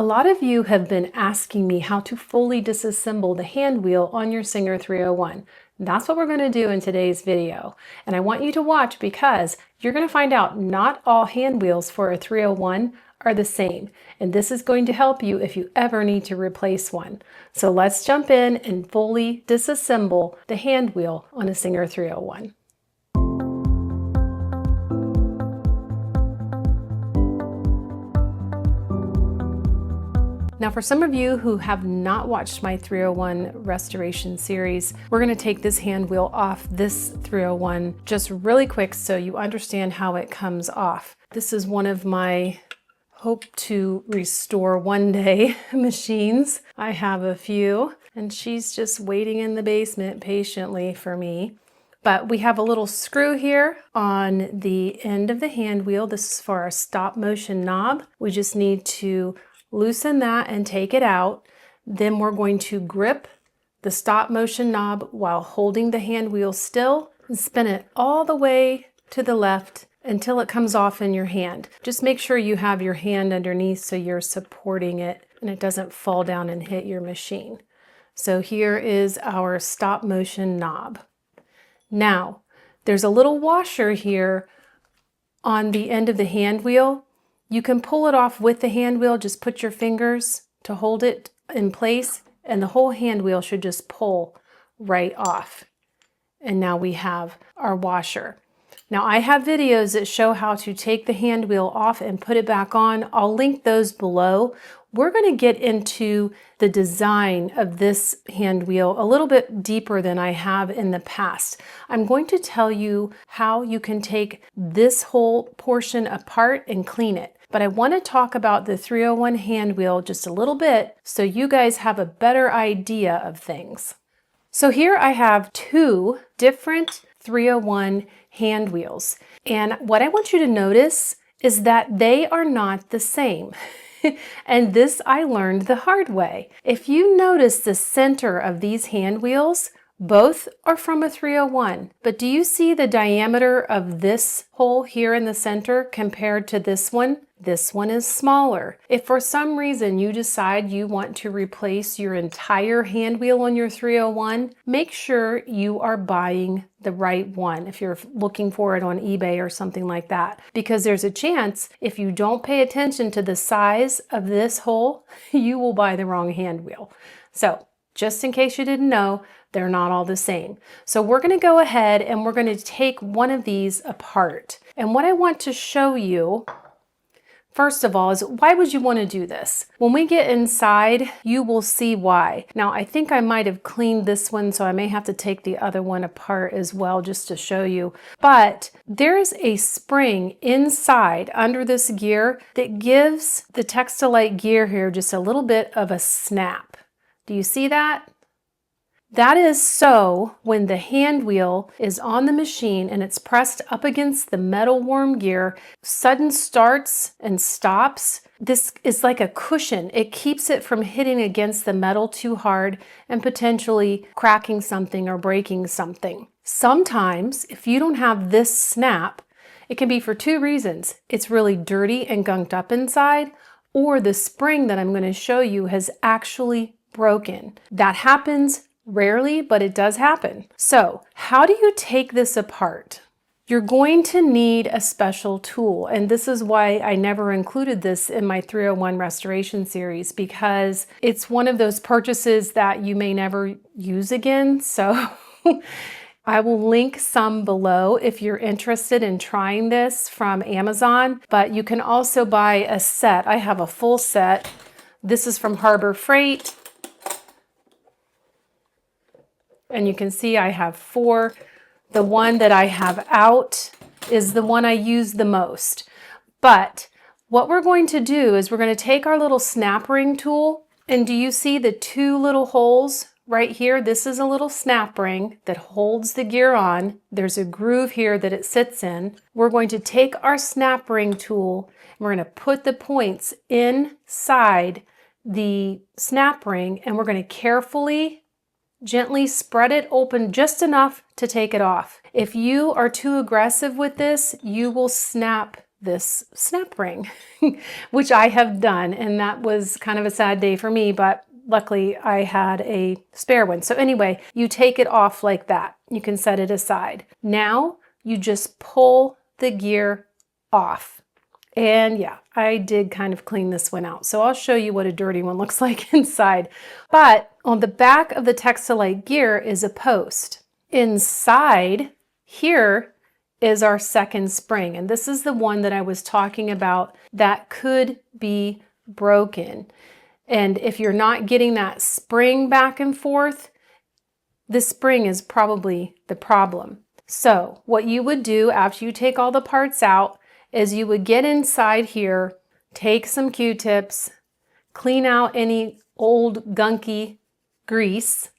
lot of you have been asking me how to fully disassemble the hand wheel on your Singer 301. That's what we're going to do in today's video. And I want you to watch because you're going to find out not all hand wheels for a 301 are the same. And this is going to help you if you ever need to replace one. So let's jump in and fully disassemble the hand wheel on a Singer 301. Now for some of you who have not watched my 301 restoration series, we're going to take this hand wheel off this 301 just really quick so you understand how it comes off. This is one of my hope to restore one day machines. I have a few and she's just waiting in the basement patiently for me. But we have a little screw here on the end of the hand wheel. This is for our stop motion knob. We just need to loosen that and take it out. Then we're going to grip the stop motion knob while holding the hand wheel still and spin it all the way to the left until it comes off in your hand. Just make sure you have your hand underneath so you're supporting it and it doesn't fall down and hit your machine. So here is our stop motion knob. Now, there's a little washer here on the end of the hand wheel. You can pull it off with the hand wheel, just put your fingers to hold it in place and the whole hand wheel should just pull right off. And now we have our washer. Now I have videos that show how to take the hand wheel off and put it back on. I'll link those below. We're going to get into the design of this hand wheel a little bit deeper than I have in the past. I'm going to tell you how you can take this whole portion apart and clean it. But I want to talk about the 301 hand wheel just a little bit so you guys have a better idea of things. So here I have two different 301 hand wheels. And what I want you to notice is that they are not the same. And this I learned the hard way. If you notice the center of these hand wheels, both are from a 301, but do you see the diameter of this hole here in the center compared to this one? This one is smaller. If for some reason you decide you want to replace your entire hand wheel on your 301, make sure you are buying the right one if you're looking for it on eBay or something like that. Because there's a chance if you don't pay attention to the size of this hole, you will buy the wrong hand wheel. So just in case you didn't know, they're not all the same. So we're going to go ahead and we're going to take one of these apart. And what I want to show you, first of all, is why would you want to do this? When we get inside, you will see why. Now, I think I might have cleaned this one, so I may have to take the other one apart as well just to show you. But there's a spring inside under this gear that gives the Textilite gear here just a little bit of a snap. Do you see that? That is so when the hand wheel is on the machine and it's pressed up against the metal worm gear, sudden starts and stops. This is like a cushion. It keeps it from hitting against the metal too hard and potentially cracking something or breaking something. Sometimes, if you don't have this snap, it can be for two reasons. It's really dirty and gunked up inside, or the spring that I'm going to show you has actually broken. That happens rarely, but it does happen. So how do you take this apart? You're going to need a special tool. And this is why I never included this in my 301 restoration series, because it's one of those purchases that you may never use again. So I will link some below if you're interested in trying this from Amazon, but you can also buy a set. I have a full set. This is from Harbor Freight. And you can see I have 4. The one that I have out is the one I use the most. But what we're going to do is we're going to take our little snap ring tool. And do you see the 2 little holes right here? This is a little snap ring that holds the gear on. There's a groove here that it sits in. We're going to take our snap ring tool and we're going to put the points inside the snap ring and we're going to carefully gently spread it open just enough to take it off. If you are too aggressive with this, you will snap this snap ring, which I have done. And that was kind of a sad day for me, but luckily I had a spare one. So anyway, you take it off like that. You can set it aside. Now you just pull the gear off. And yeah, I did kind of clean this one out. So I'll show you what a dirty one looks like inside. But on the back of the Textilite gear is a post. Inside here is our second spring. And this is the one that I was talking about that could be broken. And if you're not getting that spring back and forth, the spring is probably the problem. So what you would do after you take all the parts out is you would get inside here, take some Q-tips, clean out any old gunky grease,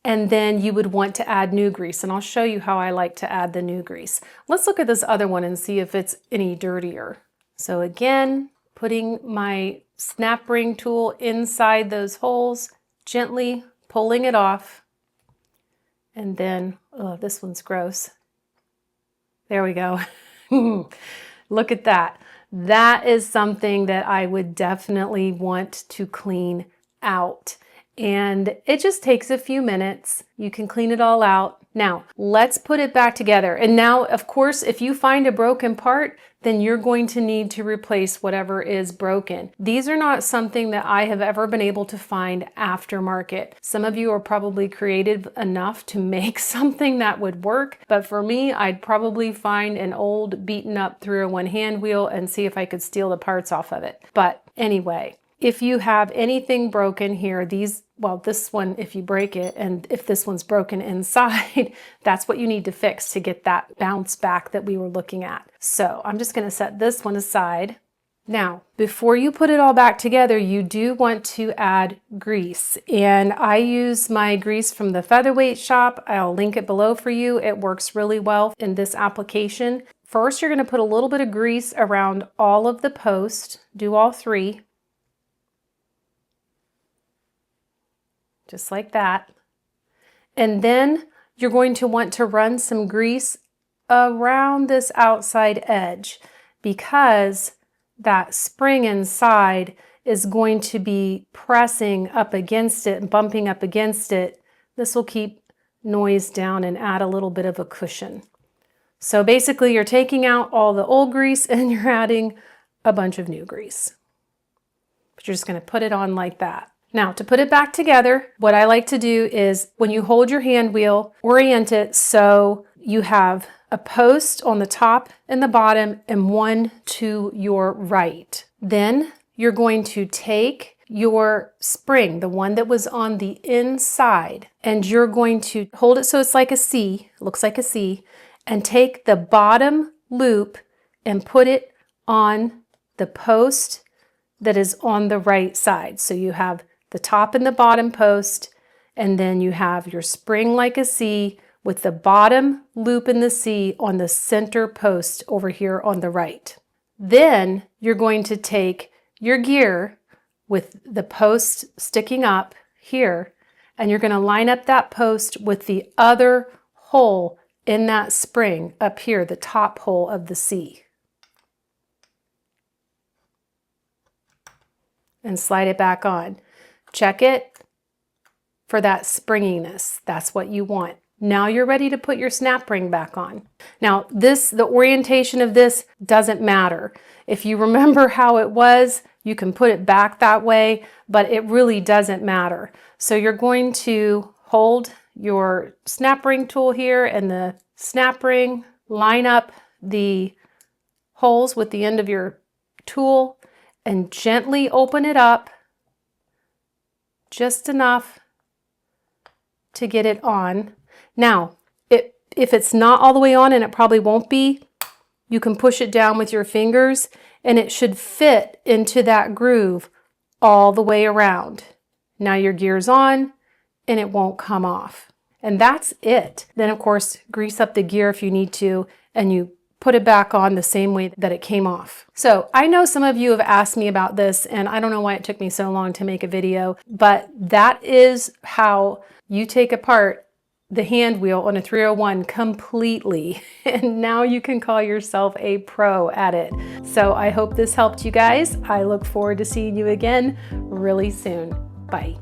and then you would want to add new grease. And I'll show you how I like to add the new grease. Let's look at this other one and see if it's any dirtier. So again, putting my snap ring tool inside those holes, gently pulling it off. And then, oh, this one's gross. There we go. Look at that. That is something that I would definitely want to clean out. And it just takes a few minutes. You can clean it all out. Now, let's put it back together. And now, of course, if you find a broken part, then you're going to need to replace whatever is broken. These are not something that I have ever been able to find aftermarket. Some of you are probably creative enough to make something that would work, but for me, I'd probably find an old beaten up 301 hand wheel and see if I could steal the parts off of it. But anyway, if you have anything broken here, this one, if you break it, and if this one's broken inside, that's what you need to fix to get that bounce back that we were looking at. So I'm just going to set this one aside. Now, before you put it all back together, you do want to add grease. And I use my grease from the Featherweight Shop. I'll link it below for you. It works really well in this application. First, you're going to put a little bit of grease around all of the posts. Do all three. Just like that. And then you're going to want to run some grease around this outside edge because that spring inside is going to be pressing up against it and bumping up against it. This will keep noise down and add a little bit of a cushion. So basically you're taking out all the old grease and you're adding a bunch of new grease. But you're just going to put it on like that. Now, to put it back together, what I like to do is when you hold your hand wheel, orient it so you have a post on the top and the bottom and one to your right. Then you're going to take your spring, the one that was on the inside, and you're going to hold it so it's like a C, looks like a C, and take the bottom loop and put it on the post that is on the right side. So you have the top and the bottom post, and then you have your spring like a C with the bottom loop in the C on the center post over here on the right. Then you're going to take your gear with the post sticking up here, and you're going to line up that post with the other hole in that spring up here, the top hole of the C. And slide it back on. Check it for that springiness. That's what you want. Now you're ready to put your snap ring back on. Now the orientation of this doesn't matter. If you remember how it was, you can put it back that way, but it really doesn't matter. So you're going to hold your snap ring tool here and the snap ring, line up the holes with the end of your tool and gently open it up just enough to get it on. Now, if it's not all the way on, and it probably won't be, you can push it down with your fingers and it should fit into that groove all the way around. Now your gear's on and it won't come off. And that's it. Then of course, grease up the gear if you need to, and you put it back on the same way that it came off. So I know some of you have asked me about this, and I don't know why it took me so long to make a video, but that is how you take apart the hand wheel on a 301 completely, and now you can call yourself a pro at it. So I hope this helped you guys. I look forward to seeing you again really soon. Bye.